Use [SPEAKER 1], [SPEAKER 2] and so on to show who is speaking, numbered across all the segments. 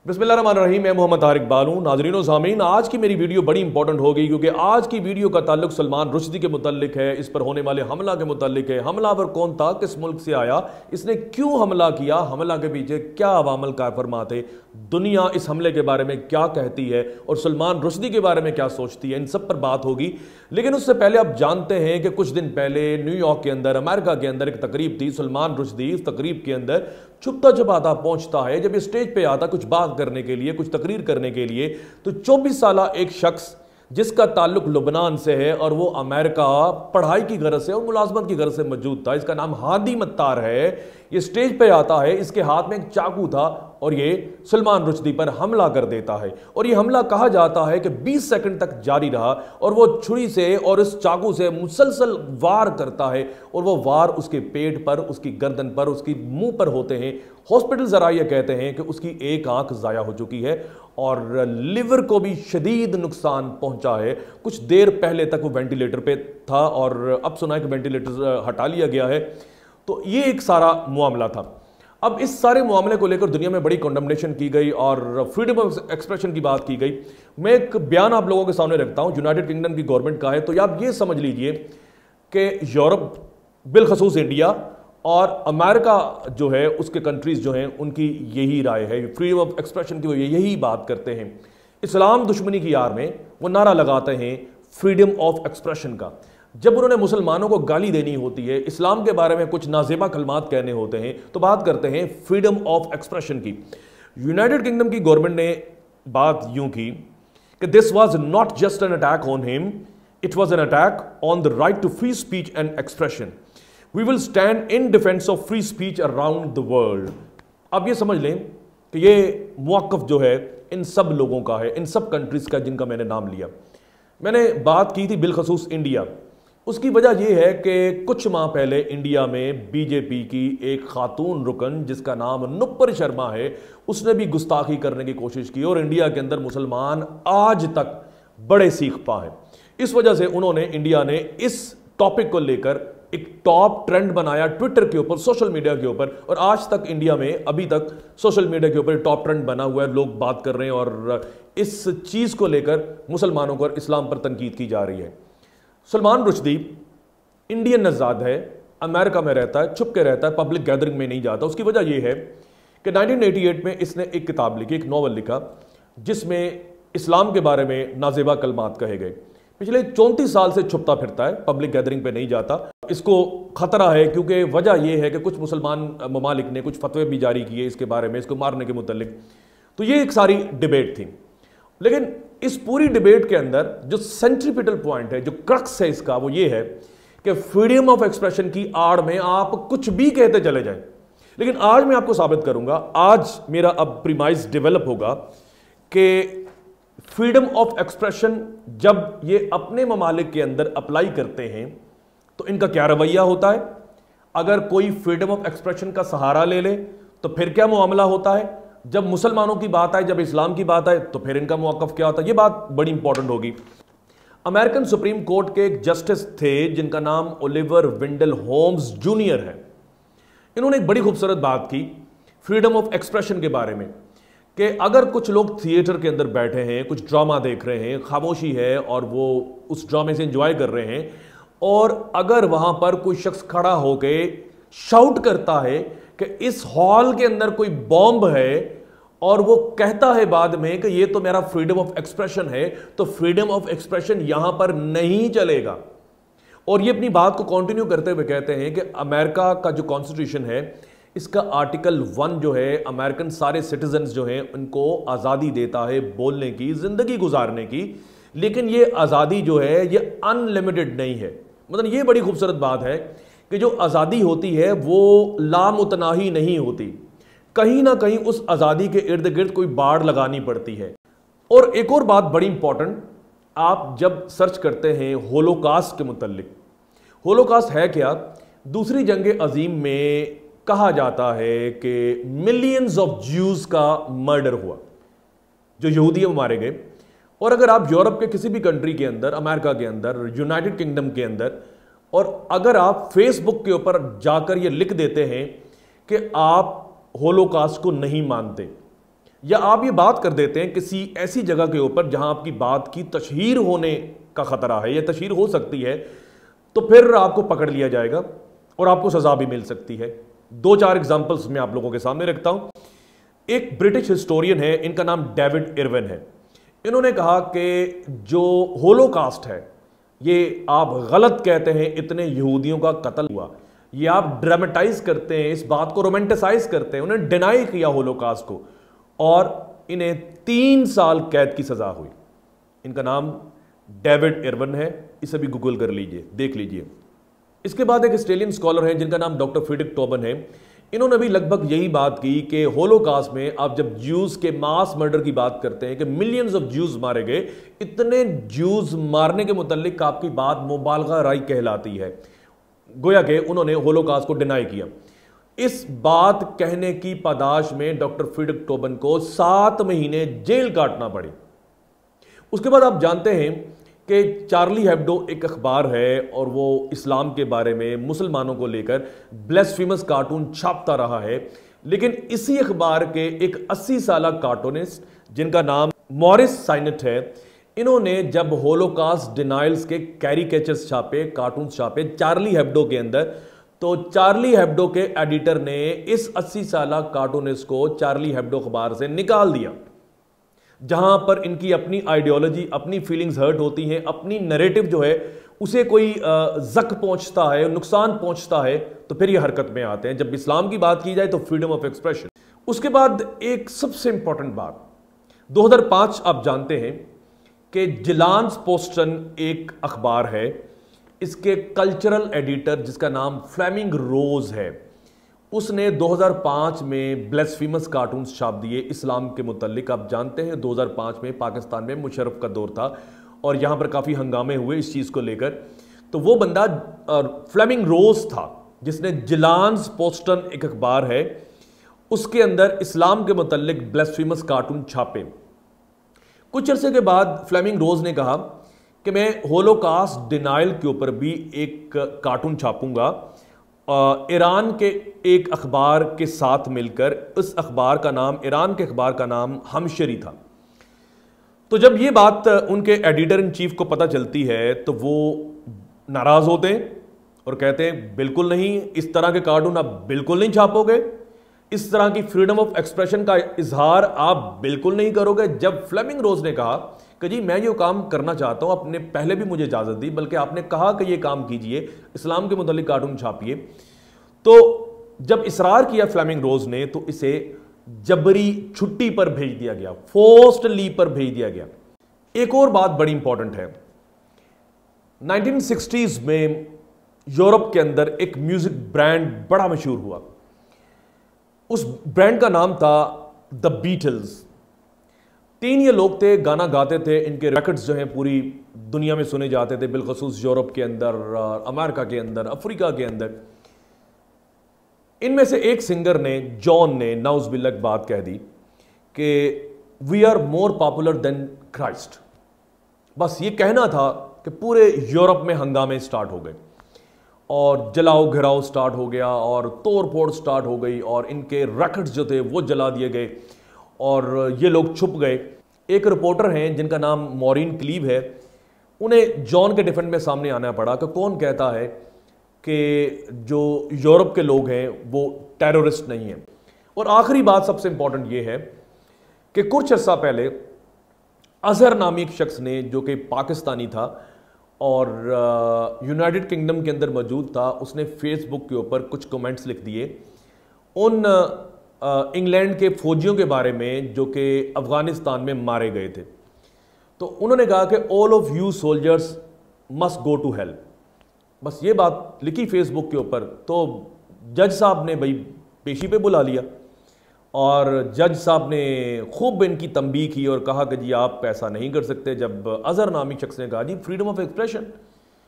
[SPEAKER 1] बिस्मिल्लाहिर्रहमानिर्रहीम। मैं मोहम्मद तारिक बालू। नाज़रीन व सामीन, आज की मेरी वीडियो बड़ी इंपॉर्टेंट हो गई क्योंकि आज की वीडियो का ताल्लुक सलमान रुश्दी के मुताल्लिक है, इस पर होने वाले हमला के मुताल्लिक है। हमलावर कौन था, किस मुल्क से आया, इसने क्यों हमला किया, हमला के पीछे क्या अवामल कार फरमा थे, दुनिया इस हमले के बारे में क्या कहती है और सलमान रुश्दी के बारे में क्या सोचती है, इन सब पर बात होगी। लेकिन उससे पहले आप जानते हैं कि कुछ दिन पहले न्यूयॉर्क के अंदर, अमेरिका के अंदर एक तकरीब थी। सलमान रुश्दी इस तकरीब के अंदर छुपता छुपाता पहुंचता है। जब ये स्टेज पे आता कुछ बात करने के लिए, कुछ तकरीर करने के लिए, तो 24 साल एक शख्स जिसका ताल्लुक लुबनान से है और वो अमेरिका पढ़ाई की गरज से और मुलाजमत की गरज से मौजूद था, इसका नाम हादी मत्तार है। ये स्टेज पे आता है, इसके हाथ में एक चाकू था और ये सलमान रुश्दी पर हमला कर देता है। और ये हमला कहा जाता है कि 20 सेकंड तक जारी रहा और वो छुरी से और इस चाकू से मुसलसल वार करता है और वो वार उसके पेट पर, उसकी गर्दन पर, उसकी मुंह पर होते हैं। हॉस्पिटल जरा ये कहते हैं कि उसकी एक आंख जाया हो चुकी है और लिवर को भी शदीद नुकसान पहुंचा है। कुछ देर पहले तक वो वेंटिलेटर पे था और अब सुना है कि वेंटिलेटर हटा लिया गया है। तो ये एक सारा मामला था। अब इस सारे मामले को लेकर दुनिया में बड़ी कंडेमनेशन की गई और फ्रीडम ऑफ एक्सप्रेशन की बात की गई। मैं एक बयान आप लोगों के सामने रखता हूं, यूनाइटेड किंगडम की गवर्नमेंट का है। तो आप ये समझ लीजिए कि यूरोप, बिलखसूस इंडिया और अमेरिका जो है, उसके कंट्रीज जो हैं, उनकी यही राय है। फ्रीडम ऑफ एक्सप्रेशन की वो यही बात करते हैं। इस्लाम दुश्मनी की आड़ में वो नारा लगाते हैं फ्रीडम ऑफ एक्सप्रेशन का। जब उन्होंने मुसलमानों को गाली देनी होती है, इस्लाम के बारे में कुछ नाज़ेबा कलमात कहने होते हैं, तो बात करते हैं फ्रीडम ऑफ एक्सप्रेशन की। यूनाइटेड किंगडम की गवर्नमेंट ने बात यूं की कि this was not just an attack on him, it was an attack on the right to free speech and expression. We will stand in defence of free speech around the world. अब ये समझ लें कि ये मौक़िफ़ जो है इन सब लोगों का है, इन सब कंट्रीज का जिनका मैंने नाम लिया। मैंने बात की थी बिलखसूस इंडिया। उसकी वजह यह है कि कुछ माह पहले इंडिया में बीजेपी की एक खातून रुकन जिसका नाम नुपुर शर्मा है, उसने भी गुस्ताखी करने की कोशिश की और इंडिया के अंदर मुसलमान आज तक बड़े सीख पा हैं। इस वजह से उन्होंने, इंडिया ने इस टॉपिक को लेकर एक टॉप ट्रेंड बनाया ट्विटर के ऊपर, सोशल मीडिया के ऊपर, और आज तक इंडिया में अभी तक सोशल मीडिया के ऊपर टॉप ट्रेंड बना हुआ है। लोग बात कर रहे हैं और इस चीज को लेकर मुसलमानों को और इस्लाम पर तनकीद की जा रही है। सलमान रुश्दी इंडियन नज़ाद है, अमेरिका में रहता है, छुप के रहता है, पब्लिक गैदरिंग में नहीं जाता। उसकी वजह यह है कि 1988 में इसने एक किताब लिखी, एक नॉवल लिखा, जिसमें इस्लाम के बारे में नाज़ेबा कलमात कहे गए। पिछले 34 साल से छुपता फिरता है, पब्लिक गैदरिंग पे नहीं जाता। इसको खतरा है क्योंकि वजह यह है कि कुछ मुसलमान ममालिक ने कुछ फतवे भी जारी किए इसके बारे में, इसको मारने के मुतल्लिक। तो ये एक सारी डिबेट थी। लेकिन इस पूरी डिबेट के अंदर जो सेंट्रीपिटल पॉइंट है, जो क्रक्स है इसका, वो ये है कि फ्रीडम ऑफ एक्सप्रेशन की आड़ में आप कुछ भी कहते चले जाएं। लेकिन आज मैं आपको साबित करूंगा, आज मेरा अब प्रीमाइज डेवलप होगा कि फ्रीडम ऑफ एक्सप्रेशन जब ये अपने ममालिक के अंदर अप्लाई करते हैं तो इनका क्या रवैया होता है। अगर कोई फ्रीडम ऑफ एक्सप्रेशन का सहारा ले ले तो फिर क्या मामला होता है। जब मुसलमानों की बात आए, जब इस्लाम की बात आए, तो फिर इनका मौक़िफ़ क्या होता है। ये बात बड़ी इंपॉर्टेंट होगी। अमेरिकन सुप्रीम कोर्ट के एक जस्टिस थे जिनका नाम ओलिवर वेंडल होम्स जूनियर है। इन्होंने एक बड़ी खूबसूरत बात की फ्रीडम ऑफ एक्सप्रेशन के बारे में कि अगर कुछ लोग थिएटर के अंदर बैठे हैं, कुछ ड्रामा देख रहे हैं, खामोशी है और वो उस ड्रामे से एंजॉय कर रहे हैं, और अगर वहां पर कोई शख्स खड़ा होके शाउट करता है कि इस हॉल के अंदर कोई बॉम्ब है और वो कहता है बाद में कि ये तो मेरा फ्रीडम ऑफ एक्सप्रेशन है, तो फ्रीडम ऑफ एक्सप्रेशन यहां पर नहीं चलेगा। और ये अपनी बात को कंटिन्यू करते हुए कहते हैं कि अमेरिका का जो कॉन्स्टिट्यूशन है, इसका आर्टिकल 1 जो है, अमेरिकन सारे सिटीजन्स जो हैं उनको आज़ादी देता है बोलने की, ज़िंदगी गुजारने की। लेकिन ये आज़ादी जो है ये अनलिमिटेड नहीं है। मतलब ये बड़ी खूबसूरत बात है कि जो आज़ादी होती है वो लामुतनाही नहीं होती, कहीं ना कहीं उस आज़ादी के इर्द गिर्द कोई बाड़ लगानी पड़ती है। और एक और बात बड़ी इंपॉर्टेंट, आप जब सर्च करते हैं होलोकास्ट के मुतल्लिक, होलोकास्ट है क्या? दूसरी जंग अजीम में कहा जाता है कि मिलियंस ऑफ ज्यूज का मर्डर हुआ, जो यहूदी मारे गए। और अगर आप यूरोप के किसी भी कंट्री के अंदर, अमेरिका के अंदर, यूनाइटेड किंगडम के अंदर, और अगर आप फेसबुक के ऊपर जाकर ये लिख देते हैं कि आप होलोकास्ट को नहीं मानते, या आप ये बात कर देते हैं किसी ऐसी जगह के ऊपर जहां आपकी बात की तशहीर होने का खतरा है या तशहीर हो सकती है, तो फिर आपको पकड़ लिया जाएगा और आपको सजा भी मिल सकती है। 2-4 एग्जाम्पल्स मैं आप लोगों के सामने रखता हूं। एक ब्रिटिश हिस्टोरियन है, इनका नाम डेविड इरविन है। इन्होंने कहा कि जो होलोकास्ट है ये आप गलत कहते हैं, इतने यहूदियों का कत्ल हुआ, ये आप ड्रामेटाइज करते हैं, इस बात को रोमांटिसाइज करते हैं। उन्होंने डिनाई किया होलोकास्ट को और इन्हें 3 साल कैद की सजा हुई। इनका नाम डेविड इरविन है, इसे भी गूगल कर लीजिए, देख लीजिए। इसके बाद एक ऑस्ट्रेलियन स्कॉलर है जिनका नाम डॉक्टर फ्रेडरिक टोबन है। इन्होंने भी लगभग यही बात की कि होलोकास्ट में आप जब ज्यूज के मास मर्डर की बात करते हैं कि मिलियंस ऑफ ज्यूज मारे गए, इतने ज्यूज मारने के मुतालिक आपकी बात मुबालगा राय कहलाती है। गोया कि उन्होंने होलोकास्ट को डिनाई किया। इस बात कहने की पादाश में डॉक्टर फ्रेडरिक टोबन को 7 महीने जेल काटना पड़ी। उसके बाद आप जानते हैं कि चार्ली हेब्डो एक अखबार है और वो इस्लाम के बारे में, मुसलमानों को लेकर ब्लेस्फेमस कार्टून छापता रहा है। लेकिन इसी अखबार के एक 80 साल कार्टूनिस्ट जिनका नाम मॉरिस साइनेट है, इन्होंने जब होलोकास्ट डिनाइल्स के कैरिकेचर्स छापे, कार्टून छापे चार्ली हेब्डो के अंदर, तो चार्ली हेब्डो के एडिटर ने इस 80 साल कार्टूनिस्ट को चार्ली हेब्डो अखबार से निकाल दिया। जहां पर इनकी अपनी आइडियोलॉजी, अपनी फीलिंग्स हर्ट होती हैं, अपनी नैरेटिव जो है उसे कोई जख्म पहुंचता है, नुकसान पहुंचता है, तो फिर ये हरकत में आते हैं। जब इस्लाम की बात की जाए तो फ्रीडम ऑफ एक्सप्रेशन। उसके बाद एक सबसे इंपॉर्टेंट बात, 2005 आप जानते हैं कि जिलान्स पोस्टन एक अखबार है, इसके कल्चरल एडिटर जिसका नाम फ्लेमिंग रोज है, उसने 2005 में ब्लेस्फेमस कार्टून्स छाप दिए इस्लाम के मुतालिक। आप जानते हैं 2005 में पाकिस्तान में मुशर्रफ का दौर था और यहां पर काफ़ी हंगामे हुए इस चीज़ को लेकर। तो वो बंदा फ्लेमिंग रोज था जिसने जिलान्स पोस्टन एक अखबार है, उसके अंदर इस्लाम के मुतालिक ब्लेस्फेमस कार्टून छापे। कुछ अरसे के बाद फ्लेमिंग रोज ने कहा कि मैं होलोकास्ट डिनाइल के ऊपर भी एक कार्टून छापूंगा ईरान के एक अखबार के साथ मिलकर। इस अखबार का नाम, ईरान के अखबार का नाम हमशरी था। तो जब ये बात उनके एडिटर इन चीफ को पता चलती है तो वो नाराज होते हैं और कहते हैं बिल्कुल नहीं, इस तरह के कार्टून आप बिल्कुल नहीं छापोगे, इस तरह की फ्रीडम ऑफ एक्सप्रेशन का इजहार आप बिल्कुल नहीं करोगे। जब फ्लेमिंग रोज ने कहा कि जी मैं ये काम करना चाहता हूं, आपने पहले भी मुझे इजाजत दी, बल्कि आपने कहा कि ये काम कीजिए, इस्लाम के मुतालिक कार्टून छापिए, तो जब इसरार किया फ्लेमिंग रोज ने तो इसे जबरी छुट्टी पर भेज दिया गया, फोर्स्ड लीव पर भेज दिया गया। एक और बात बड़ी इंपॉर्टेंट है, 1960s में यूरोप के अंदर एक म्यूजिक ब्रांड बड़ा मशहूर हुआ। उस ब्रांड का नाम था द बीटल्स। 3 ये लोग थे, गाना गाते थे, इनके रिकॉर्ड्स जो हैं पूरी दुनिया में सुने जाते थे, बिलखसूस यूरोप के अंदर, अमेरिका के अंदर, अफ्रीका के अंदर। इनमें से एक सिंगर ने, जॉन ने, नाउज़ुबिल्लाह बात कह दी कि we are more popular than Christ. बस ये कहना था कि पूरे यूरोप में हंगामे स्टार्ट हो गए और जलाओ घिराओ स्टार्ट हो गया और तोड़ फोड़ स्टार्ट हो गई और इनके रिकॉर्ड्स जो थे वो जला दिए गए और ये लोग छुप गए। एक रिपोर्टर हैं जिनका नाम मॉरिन क्लीव है, उन्हें जॉन के डिफेंस में सामने आना पड़ा कि कौन कहता है कि जो यूरोप के लोग हैं वो टेररिस्ट नहीं हैं। और आखिरी बात सबसे इंपॉर्टेंट ये है कि कुछ अर्सा पहले अजहर नामी एक शख्स ने, जो कि पाकिस्तानी था और यूनाइटेड किंगडम के अंदर मौजूद था, उसने फेसबुक के ऊपर कुछ कमेंट्स लिख दिए उन इंग्लैंड के फौजियों के बारे में जो कि अफगानिस्तान में मारे गए थे। तो उन्होंने कहा कि all of you soldiers must go to hell. बस ये बात लिखी फेसबुक के ऊपर, तो जज साहब ने भाई पेशी पे बुला लिया और जज साहब ने खूब इनकी तंबीह की और कहा कि जी आप ऐसा नहीं कर सकते। जब अजहर नामी शख्स ने कहा जी फ्रीडम ऑफ एक्सप्रेशन,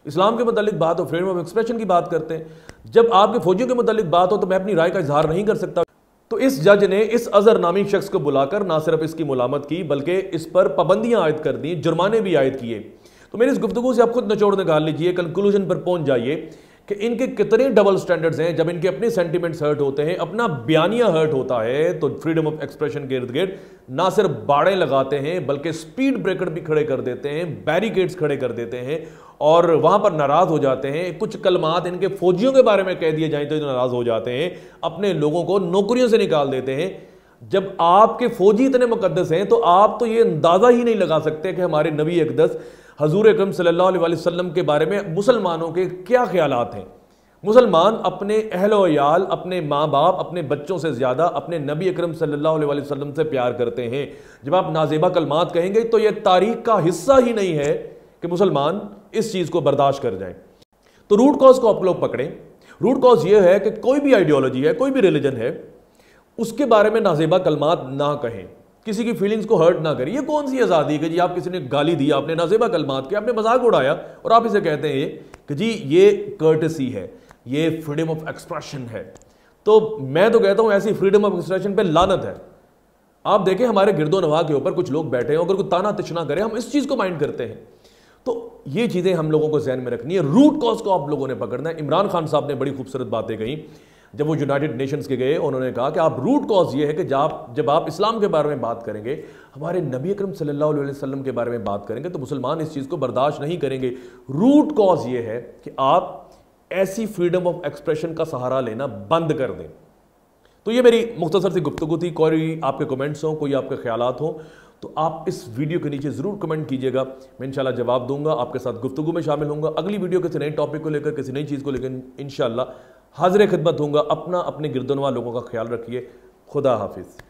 [SPEAKER 1] इस्लाम के मुतालिक बात हो, फ्रीडम ऑफ एक्सप्रेशन की बात करते हैं, जब आपके फौजियों के मुतालिक बात हो तो मैं अपनी राय का इजहार नहीं कर सकता। तो इस जज ने इस अजहर नामी शख्स को बुलाकर ना सिर्फ इसकी मुलामत की बल्कि इस पर पाबंदियां आयद कर दी, जुर्माने भी आयद किए। तो मेरी इस गुफ्तगू से आप खुद निचोड़ निकाल लीजिए, कंक्लूजन पर पहुंच जाइए कि इनके कितने डबल स्टैंडर्ड्स हैं। जब इनके अपने सेंटिमेंट्स हर्ट होते हैं, अपना बयानिया हर्ट होता है, तो फ्रीडम ऑफ एक्सप्रेशन के इर्द गिर्द ना सिर्फ बाड़े लगाते हैं बल्कि स्पीड ब्रेकर भी खड़े कर देते हैं, बैरिकेड्स खड़े कर देते हैं और वहां पर नाराज हो जाते हैं। कुछ कलमात इनके फौजियों के बारे में कह दिए जाए तो नाराज हो जाते हैं, अपने लोगों को नौकरियों से निकाल देते हैं। जब आपके फौजी इतने मुकद्दस हैं तो आप तो ये अंदाजा ही नहीं लगा सकते कि हमारे नबी अक़दस हजूर अकरम सल्लल्लाहु अलैहि वसल्लम के बारे में मुसलमानों के क्या ख्यालात हैं। मुसलमान अपने अहलो याल, अपने माँ बाप, अपने बच्चों से ज्यादा अपने नबी अकरम सल्लल्लाहु अलैहि वसल्लम से प्यार करते हैं। जब आप नाजेबा कलमात कहेंगे तो यह तारीख का हिस्सा ही नहीं है कि मुसलमान इस चीज को बर्दाश्त कर जाएं। तो रूट कॉज को आप लोग पकड़ें। रूट कॉज यह है कि कोई भी आइडियोलॉजी है, कोई भी रिलीजन है, उसके बारे में नाजेबा कलमात ना कहें, किसी की फीलिंग्स को हर्ट ना करें। ये कौन सी आज़ादी है कि जी आप किसी ने गाली दी, आपने नाजेबा कलमात किया, आपने मजाक उड़ाया और आप इसे कहते हैं कि जी ये कर्टसी है, ये फ्रीडम ऑफ एक्सप्रेशन है। तो मैं तो कहता हूं ऐसी फ्रीडम ऑफ एक्सप्रेशन पे लानत है। आप देखें हमारे गिरदो नवा के ऊपर कुछ लोग बैठे हैं, अगर कोई ताना तिचना करे हम इस चीज को माइंड करते हैं। तो ये चीजें हम लोगों को ज़हन में रखनी है। रूट कॉज को आप लोगों ने पकड़ना है। इमरान खान साहब ने बड़ी खूबसूरत बातें कही जब वो यूनाइटेड नेशंस के गए। उन्होंने कहा कि आप रूट कॉज ये है कि जब आप इस्लाम के बारे में बात करेंगे, हमारे नबी अकरम सल्लल्लाहु अलैहि वसल्लम के बारे में बात करेंगे, तो मुसलमान इस चीज़ को बर्दाश्त नहीं करेंगे। रूट कॉज ये है कि आप ऐसी फ्रीडम ऑफ एक्सप्रेशन का सहारा लेना बंद कर दें। तो ये मेरी मुख्तसर सी गुफ्तगू थी। कोई आपके कमेंट्स हो, कोई आपके ख्यालात हो, तो आप इस वीडियो के नीचे ज़रूर कमेंट कीजिएगा। मैं इंशाल्लाह जवाब दूंगा, आपके साथ गुफ्तगू में शामिल होऊंगा। अगली वीडियो किसी नए टॉपिक को लेकर, किसी नई चीज़ को लेकर इंशाल्लाह हाजिर खिदमत होऊंगा। अपने गिरदोनवा लोगों का ख्याल रखिए। खुदा हाफिज़।